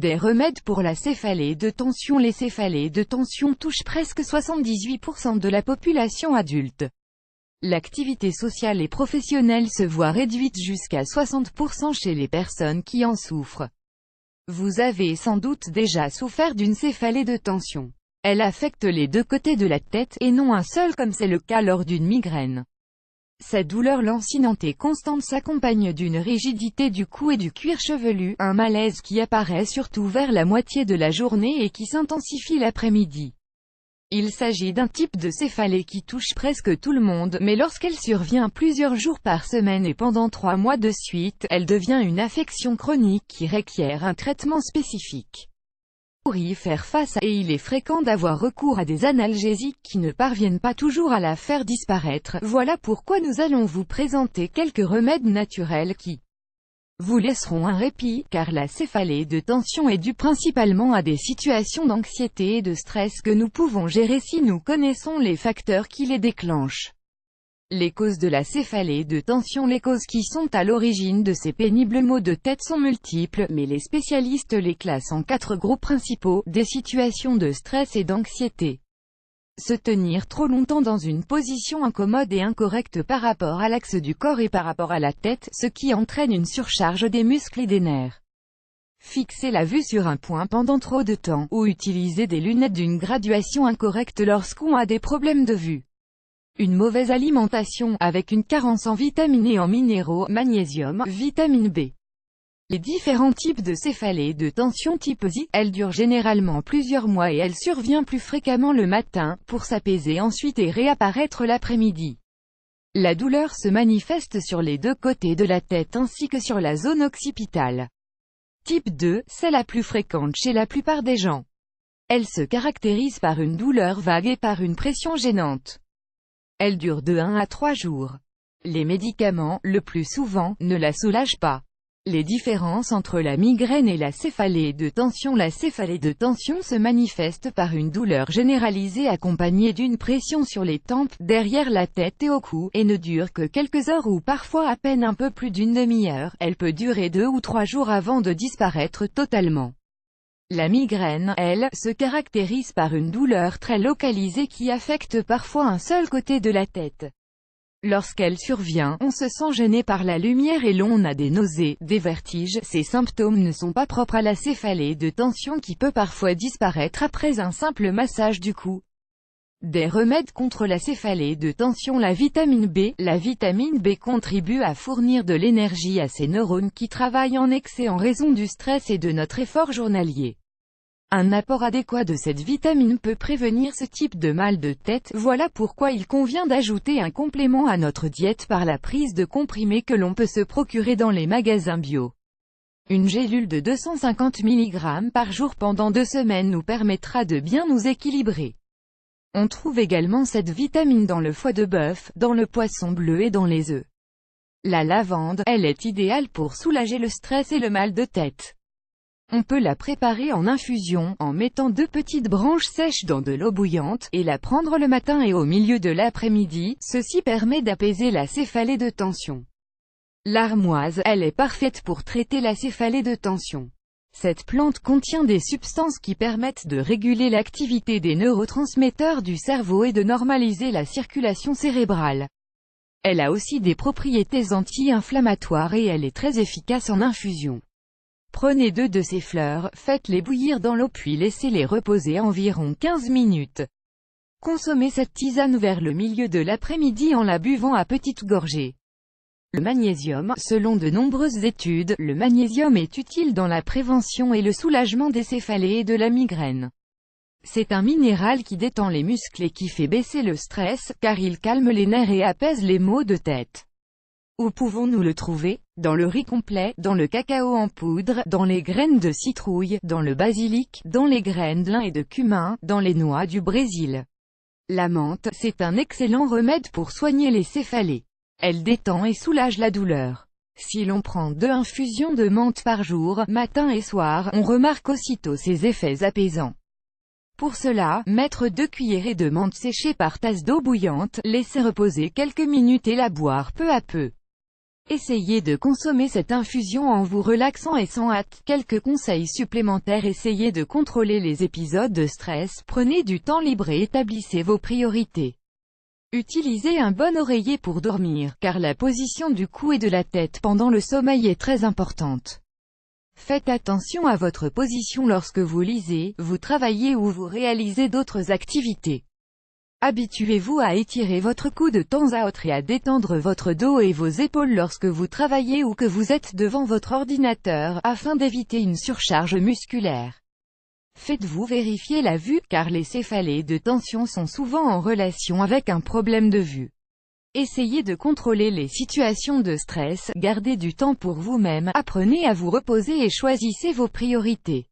Des remèdes pour la céphalée de tension. Les céphalées de tension touchent presque 78% de la population adulte. L'activité sociale et professionnelle se voit réduite jusqu'à 60% chez les personnes qui en souffrent. Vous avez sans doute déjà souffert d'une céphalée de tension. Elle affecte les deux côtés de la tête, et non un seul comme c'est le cas lors d'une migraine. Cette douleur lancinante et constante s'accompagne d'une rigidité du cou et du cuir chevelu, un malaise qui apparaît surtout vers la moitié de la journée et qui s'intensifie l'après-midi. Il s'agit d'un type de céphalée qui touche presque tout le monde, mais lorsqu'elle survient plusieurs jours par semaine et pendant 3 mois de suite, elle devient une affection chronique qui requiert un traitement spécifique. Pour y faire face, il est fréquent d'avoir recours à des analgésiques qui ne parviennent pas toujours à la faire disparaître. Voilà pourquoi nous allons vous présenter quelques remèdes naturels qui vous laisseront un répit, car la céphalée de tension est due principalement à des situations d'anxiété et de stress que nous pouvons gérer si nous connaissons les facteurs qui les déclenchent. Les causes de la céphalée de tension. Les causes qui sont à l'origine de ces pénibles maux de tête sont multiples, mais les spécialistes les classent en 4 groupes principaux: des situations de stress et d'anxiété. Se tenir trop longtemps dans une position incommode et incorrecte par rapport à l'axe du corps et par rapport à la tête, ce qui entraîne une surcharge des muscles et des nerfs. Fixer la vue sur un point pendant trop de temps, ou utiliser des lunettes d'une graduation incorrecte lorsqu'on a des problèmes de vue. Une mauvaise alimentation, avec une carence en vitamines et en minéraux, magnésium, vitamine B. Les différents types de céphalée de tension type Z, elle dure généralement plusieurs mois et elle survient plus fréquemment le matin, pour s'apaiser ensuite et réapparaître l'après-midi. La douleur se manifeste sur les deux côtés de la tête ainsi que sur la zone occipitale. Type 2, c'est la plus fréquente chez la plupart des gens. Elle se caractérise par une douleur vague et par une pression gênante. Elle dure de 1 à 3 jours. Les médicaments, le plus souvent, ne la soulagent pas. Les différences entre la migraine et la céphalée de tension. La céphalée de tension se manifeste par une douleur généralisée accompagnée d'une pression sur les tempes, derrière la tête et au cou, et ne dure que quelques heures ou parfois à peine un peu plus d'une demi-heure. Elle peut durer 2 ou 3 jours avant de disparaître totalement. La migraine, elle, se caractérise par une douleur très localisée qui affecte parfois un seul côté de la tête. Lorsqu'elle survient, on se sent gêné par la lumière et l'on a des nausées, des vertiges. Ces symptômes ne sont pas propres à la céphalée de tension qui peut parfois disparaître après un simple massage du cou. Des remèdes contre la céphalée de tension. La vitamine B. La vitamine B contribue à fournir de l'énergie à ces neurones qui travaillent en excès en raison du stress et de notre effort journalier. Un apport adéquat de cette vitamine peut prévenir ce type de mal de tête. Voilà pourquoi il convient d'ajouter un complément à notre diète par la prise de comprimés que l'on peut se procurer dans les magasins bio. Une gélule de 250 mg par jour pendant 2 semaines nous permettra de bien nous équilibrer. On trouve également cette vitamine dans le foie de bœuf, dans le poisson bleu et dans les œufs. La lavande, elle est idéale pour soulager le stress et le mal de tête. On peut la préparer en infusion, en mettant 2 petites branches sèches dans de l'eau bouillante, et la prendre le matin et au milieu de l'après-midi. Ceci permet d'apaiser la céphalée de tension. L'armoise, elle est parfaite pour traiter la céphalée de tension. Cette plante contient des substances qui permettent de réguler l'activité des neurotransmetteurs du cerveau et de normaliser la circulation cérébrale. Elle a aussi des propriétés anti-inflammatoires et elle est très efficace en infusion. Prenez 2 de ces fleurs, faites-les bouillir dans l'eau puis laissez-les reposer environ 15 minutes. Consommez cette tisane vers le milieu de l'après-midi en la buvant à petites gorgées. Le magnésium. Selon de nombreuses études, le magnésium est utile dans la prévention et le soulagement des céphalées et de la migraine. C'est un minéral qui détend les muscles et qui fait baisser le stress, car il calme les nerfs et apaise les maux de tête. Où pouvons-nous le trouver? Dans le riz complet, dans le cacao en poudre, dans les graines de citrouille, dans le basilic, dans les graines de lin et de cumin, dans les noix du Brésil. La menthe, c'est un excellent remède pour soigner les céphalées. Elle détend et soulage la douleur. Si l'on prend 2 infusions de menthe par jour, matin et soir, on remarque aussitôt ses effets apaisants. Pour cela, mettre 2 cuillerées de menthe séchée par tasse d'eau bouillante, laisser reposer quelques minutes et la boire peu à peu. Essayez de consommer cette infusion en vous relaxant et sans hâte. Quelques conseils supplémentaires: essayez de contrôler les épisodes de stress, prenez du temps libre et établissez vos priorités. Utilisez un bon oreiller pour dormir, car la position du cou et de la tête pendant le sommeil est très importante. Faites attention à votre position lorsque vous lisez, vous travaillez ou vous réalisez d'autres activités. Habituez-vous à étirer votre cou de temps à autre et à détendre votre dos et vos épaules lorsque vous travaillez ou que vous êtes devant votre ordinateur, afin d'éviter une surcharge musculaire. Faites-vous vérifier la vue, car les céphalées de tension sont souvent en relation avec un problème de vue. Essayez de contrôler les situations de stress, gardez du temps pour vous-même, apprenez à vous reposer et choisissez vos priorités.